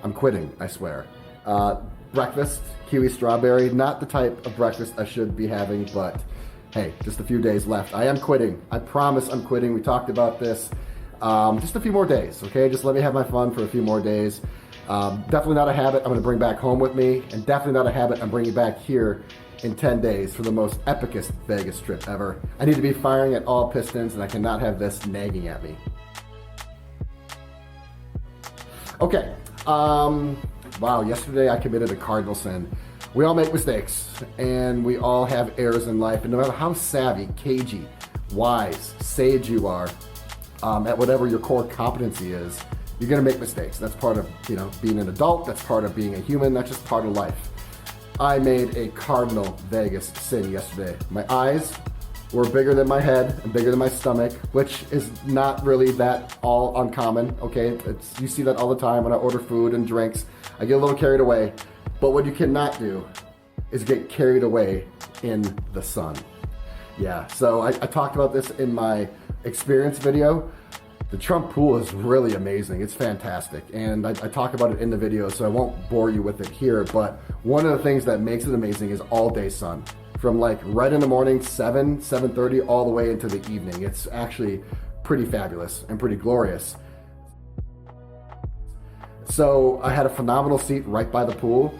I'm quitting, I swear. Breakfast, kiwi strawberry, not the type of breakfast I should be having, but hey, just a few days left. I am quitting. I promise I'm quitting. We talked about this. Just a few more days, okay? Just let me have my fun for a few more days. Definitely not a habit I'm gonna bring back home with me, and definitely not a habit I'm bringing back here in 10 days for the most epicest Vegas trip ever. I need to be firing at all pistons, and I cannot have this nagging at me. Okay, wow, yesterday I committed a cardinal sin. We all make mistakes, and we all have errors in life, and no matter how savvy, cagey, wise, sage you are, at whatever your core competency is, you're gonna make mistakes. That's part of, being an adult, that's part of being a human, that's just part of life. I made a cardinal Vegas sin yesterday. My eyes were bigger than my head and bigger than my stomach, which is not really that all uncommon, okay? You see that all the time when I order food and drinks. I get a little carried away, but what you cannot do is get carried away in the sun. Yeah, so I talked about this in my experience video. The Trump pool is really amazing. It's fantastic. And I talk about it in the video, so I won't bore you with it here, but one of the things that makes it amazing is all day sun. From like right in the morning, 7:30, all the way into the evening. It's actually pretty fabulous and pretty glorious. So I had a phenomenal seat right by the pool,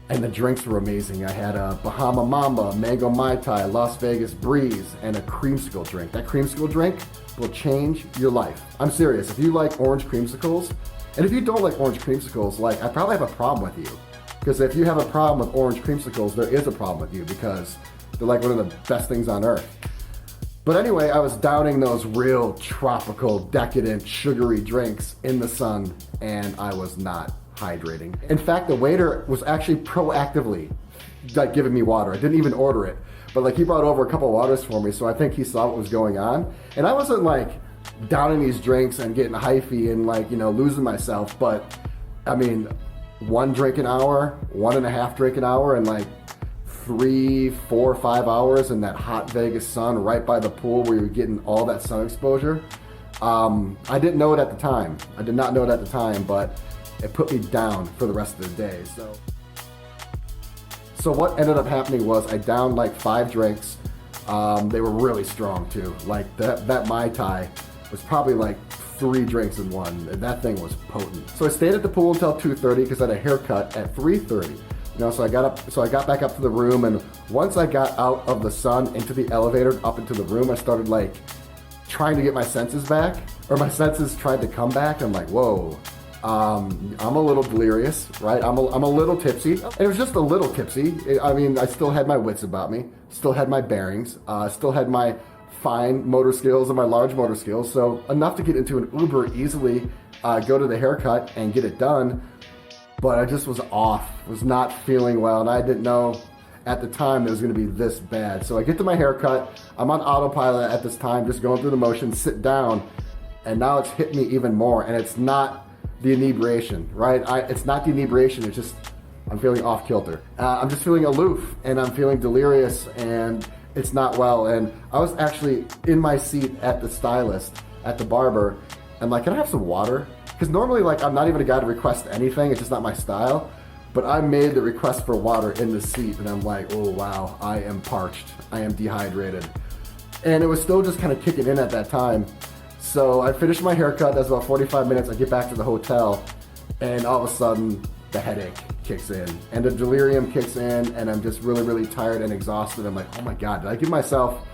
and the drinks were amazing. I had a Bahama Mamba, Mango Mai Tai, Las Vegas Breeze, and a creamsicle drink. That creamsicle drink will change your life. I'm serious. If you like orange creamsicles, and if you don't like orange creamsicles, I probably have a problem with you. Because if you have a problem with orange creamsicles, there is a problem with you, because they're like one of the best things on earth. But anyway, I was downing those real tropical, decadent, sugary drinks in the sun, and I was not hydrating. In fact, the waiter was actually proactively giving me water. I didn't even order it, but he brought over a couple of waters for me, so I think he saw what was going on. And I wasn't downing these drinks and getting hyphy and losing myself, but I mean, 1 drink an hour, 1.5 drink an hour, and 3, 4, 5 hours in that hot Vegas sun right by the pool where you're getting all that sun exposure. I didn't know it at the time. I did not know it at the time, but it put me down for the rest of the day. So what ended up happening was I downed 5 drinks. They were really strong too. That Mai Tai was probably 3 drinks in one. That thing was potent. So I stayed at the pool until 2:30 because I had a haircut at 3:30. So I got back up to the room, and once I got out of the sun into the elevator up into the room, I started trying to get my senses back, or my senses tried to come back. I'm like, whoa. I'm a little delirious, right? I'm a little tipsy. And it was just a little tipsy. I mean, I still had my wits about me, still had my bearings, still had my fine motor skills and my large motor skills. So enough to get into an Uber easily, go to the haircut and get it done. But I just was off, was not feeling well. And I didn't know at the time it was gonna be this bad. So I get to my haircut. I'm on autopilot at this time, just going through the motions, sit down. And now it's hit me even more. And it's not the inebriation, right? It's not the inebriation, it's just, I'm feeling off kilter. I'm just feeling aloof, and I'm feeling delirious, and it's not well. And I was actually in my seat at the stylist, at the barber, and can I have some water? Because normally, I'm not even a guy to request anything, it's just not my style. But I made the request for water in the seat, and I'm like, oh wow, I am parched, I am dehydrated. And it was still just kind of kicking in at that time. So I finished my haircut, that's about 45 minutes, I get back to the hotel, and all of a sudden, the headache kicks in, and the delirium kicks in, and I'm just really, really tired and exhausted. I'm like, oh my God, did I give myself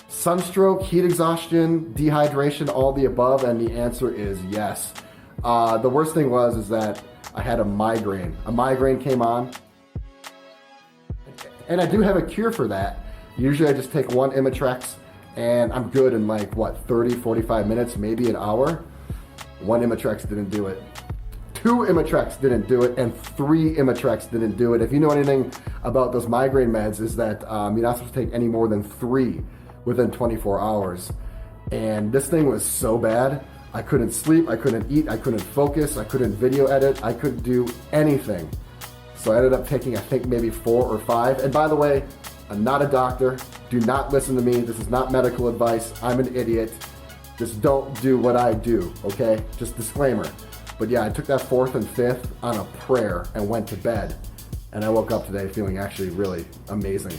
sunstroke, heat exhaustion, dehydration, all the above? And the answer is yes. The worst thing is that I had a migraine. A migraine came on, and I do have a cure for that. Usually I just take 1 Imitrex, and I'm good in 30, 45 minutes, maybe an hour. 1 Imitrex didn't do it. 2 Imitrex didn't do it, and 3 Imitrex didn't do it. If you know anything about those migraine meds, is that you're not supposed to take any more than 3 within 24 hours. And this thing was so bad, I couldn't sleep, I couldn't eat, I couldn't focus, I couldn't video edit, I couldn't do anything. So I ended up taking, I think, maybe 4 or 5. And by the way, I'm not a doctor. Do not listen to me. This is not medical advice. I'm an idiot. Just don't do what I do, okay? Just disclaimer. But yeah, I took that 4th and 5th on a prayer and went to bed. And I woke up today feeling actually really amazing.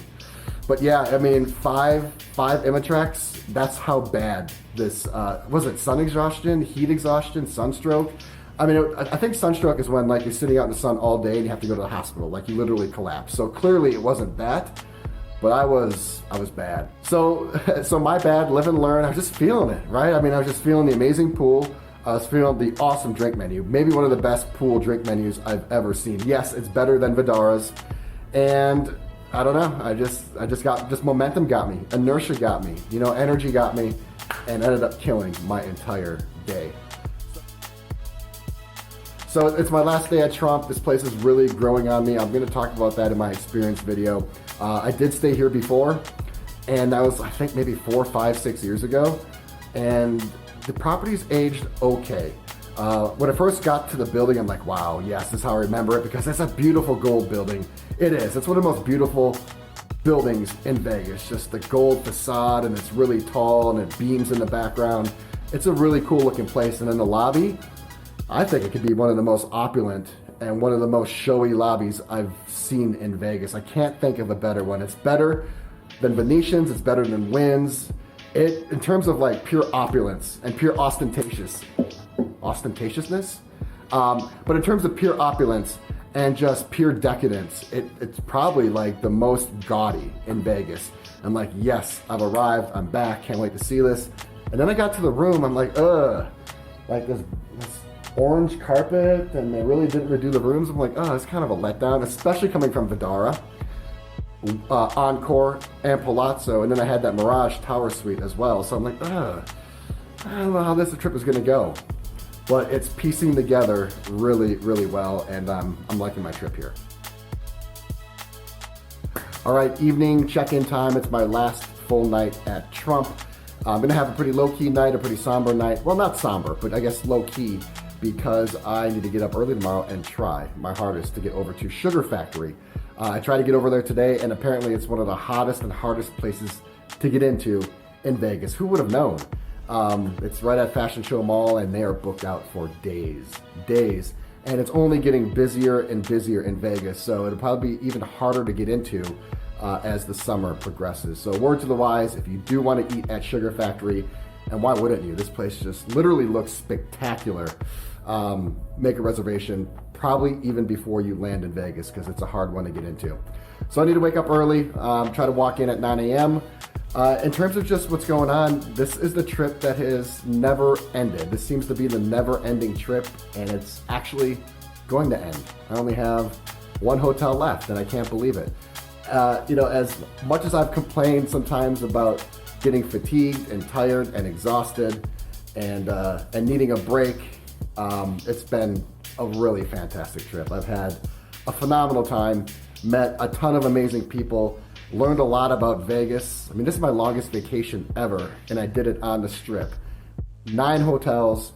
But yeah, I mean, five Imitrex, that's how bad this, was it sun exhaustion, heat exhaustion, sunstroke? I mean, I think sunstroke is when like you're sitting out in the sun all day and you have to go to the hospital, like you literally collapse. So clearly it wasn't that, but I was bad. So my bad, live and learn. I was just feeling it, right? I mean, I was just feeling the amazing pool. I was feeling the awesome drink menu. Maybe one of the best pool drink menus I've ever seen. Yes, it's better than Vidara's. And I don't know, I just got momentum got me, inertia got me, you know, energy got me, and ended up killing my entire day. So it's my last day at Trump. This place is really growing on me. I'm gonna talk about that in my experience video. I did stay here before, and that was, I think, maybe 4, 5, 6 years ago. And the property's aged okay. When I first got to the building, I'm like, wow, yes, this is how I remember it, because it's a beautiful gold building. It is. It's one of the most beautiful buildings in Vegas. Just the gold facade, and it's really tall, and it beams in the background. It's a really cool looking place. And in the lobby, I think it could be one of the most opulent and one of the most showy lobbies I've seen in Vegas. I can't think of a better one. It's better than Venetian's. It's better than Wynn's. In terms of like pure opulence and pure ostentatiousness. But in terms of pure opulence and just pure decadence, it's probably like the most gaudy in Vegas. I'm like, yes, I've arrived. I'm back. Can't wait to see this. And then I got to the room. I'm like, like this orange carpet, and they really didn't redo the rooms. I'm like, oh, it's kind of a letdown, especially coming from Vdara, Encore, and Palazzo, and then I had that Mirage Tower Suite as well. So I'm like, I don't know how this trip is gonna go, but it's piecing together really, really well, and I'm liking my trip here. All right, evening check-in time. It's my last full night at Trump. I'm gonna have a pretty low-key night, a pretty somber night. Well, not somber, but I guess low-key, because I need to get up early tomorrow and try my hardest to get over to Sugar Factory. I tried to get over there today, and apparently it's one of the hottest and hardest places to get into in Vegas. Who would have known? It's right at Fashion Show Mall, and they are booked out for days. And it's only getting busier and busier in Vegas, so it'll probably be even harder to get into as the summer progresses. So word to the wise, if you do want to eat at Sugar Factory, and why wouldn't you? This place just literally looks spectacular. Make a reservation probably even before you land in Vegas, because it's a hard one to get into. So I need to wake up early, try to walk in at 9 a.m. In terms of just what's going on, this is the trip that has never ended. This seems to be the never-ending trip, and it's actually going to end. I only have one hotel left, and I can't believe it. You know, as much as I've complained sometimes about getting fatigued and tired and exhausted and needing a break, it's been a really fantastic trip. I've had a phenomenal time, met a ton of amazing people, learned a lot about Vegas. I mean, this is my longest vacation ever, and I did it on the Strip. 9 hotels,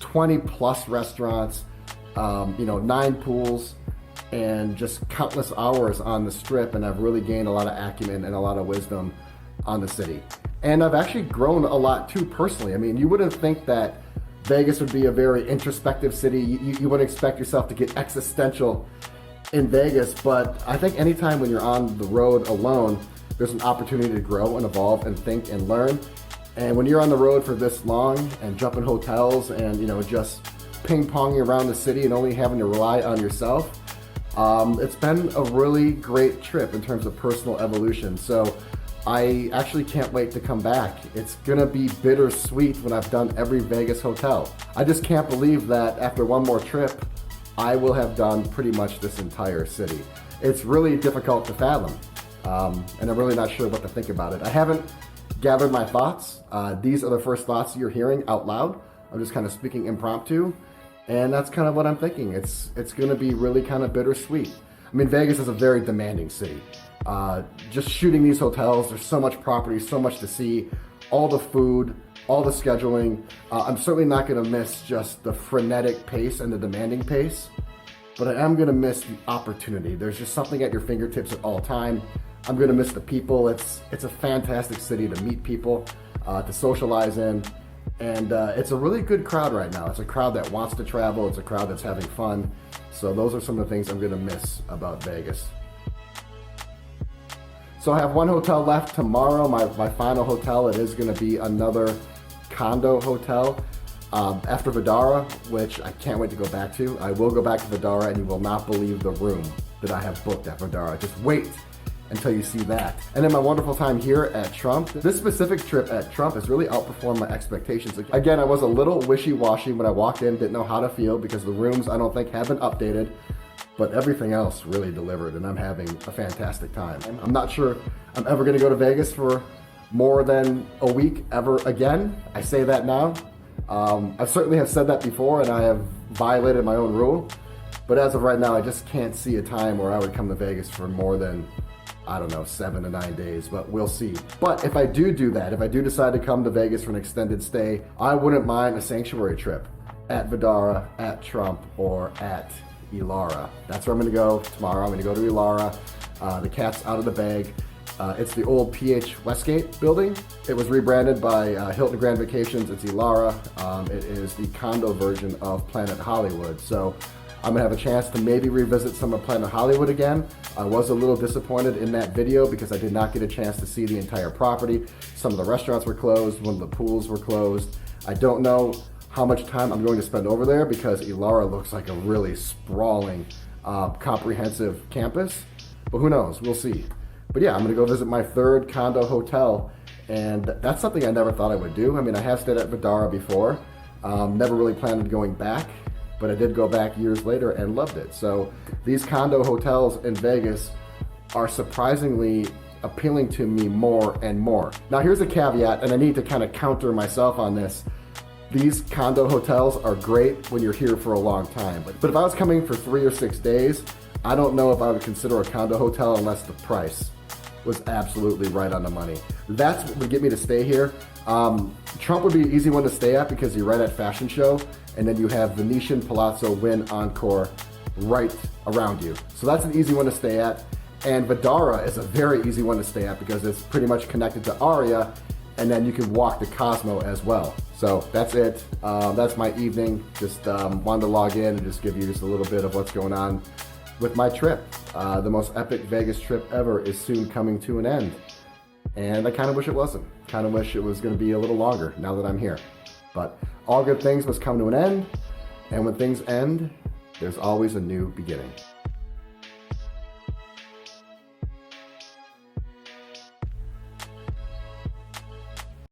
20 plus restaurants, 9 pools, and just countless hours on the Strip, and I've really gained a lot of acumen and a lot of wisdom on the city. And I've actually grown a lot too personally. I mean, you wouldn't think that Vegas would be a very introspective city. You wouldn't expect yourself to get existential in Vegas, but I think anytime when you're on the road alone, there's an opportunity to grow and evolve and think and learn. And when you're on the road for this long and jumping hotels and, just ping-ponging around the city and only having to rely on yourself, it's been a really great trip in terms of personal evolution. So I actually can't wait to come back. It's gonna be bittersweet when I've done every Vegas hotel. I just can't believe that after one more trip, I will have done pretty much this entire city. It's really difficult to fathom, and I'm really not sure what to think about it. I haven't gathered my thoughts. These are the first thoughts you're hearing out loud. I'm just kind of speaking impromptu, and that's kind of what I'm thinking. It's gonna be really kind of bittersweet. I mean, Vegas is a very demanding city. Just shooting these hotels, there's so much property, so much to see, all the food, all the scheduling. I'm certainly not gonna miss just the frenetic pace and the demanding pace, but I am gonna miss the opportunity. There's just something at your fingertips at all time. I'm gonna miss the people. It's a fantastic city to meet people, to socialize in, And it's a really good crowd right now. It's a crowd that wants to travel. It's a crowd that's having fun. So those are some of the things I'm gonna miss about Vegas. So I have one hotel left tomorrow, my final hotel. It is gonna be another condo hotel after Vdara, which I can't wait to go back to. I will go back to Vdara and you will not believe the room that I have booked at Vdara. Just wait until you see that. And then my wonderful time here at Trump. This specific trip at Trump has really outperformed my expectations. Again, I was a little wishy-washy when I walked in, didn't know how to feel because the rooms I don't think have been updated, but everything else really delivered and I'm having a fantastic time. I'm not sure I'm ever gonna go to Vegas for more than a week ever again. I say that now. I certainly have said that before and I have violated my own rule, but as of right now, I just can't see a time where I would come to Vegas for more than, I don't know, 7 to 9 days, but we'll see. But if I do that, if I do decide to come to Vegas for an extended stay, I wouldn't mind a sanctuary trip at Vdara, at Trump, or at Elara. That's where I'm gonna go tomorrow. I'm gonna go to Elara. The cat's out of the bag. It's the old PH Westgate building. It was rebranded by Hilton Grand Vacations. It's Elara. It is the condo version of Planet Hollywood. So I'm gonna have a chance to maybe revisit some of Planet Hollywood again. I was a little disappointed in that video because I did not get a chance to see the entire property. Some of the restaurants were closed, one of the pools were closed. I don't know how much time I'm going to spend over there because Elara looks like a really sprawling, comprehensive campus, but who knows, we'll see. But yeah, I'm gonna go visit my third condo hotel, and that's something I never thought I would do. I mean, I have stayed at Vdara before, never really planned on going back, but I did go back years later and loved it. So these condo hotels in Vegas are surprisingly appealing to me more and more. Now here's a caveat, and I need to kind of counter myself on this. These condo hotels are great when you're here for a long time, but if I was coming for 3 or 6 days, I don't know if I would consider a condo hotel unless the price was absolutely right on the money. That's what would get me to stay here. Trump would be an easy one to stay at because you're right at Fashion Show, and then you have Venetian, Palazzo, Wynn, Encore right around you. So that's an easy one to stay at. And Vdara is a very easy one to stay at because it's pretty much connected to Aria, and then you can walk to Cosmo as well. So that's it. That's my evening. Just wanted to log in and just give you just a little bit of what's going on with my trip. The most epic Vegas trip ever is soon coming to an end. And I kind of wish it wasn't. Kind of wish it was going to be a little longer now that I'm here. But all good things must come to an end. And when things end, there's always a new beginning.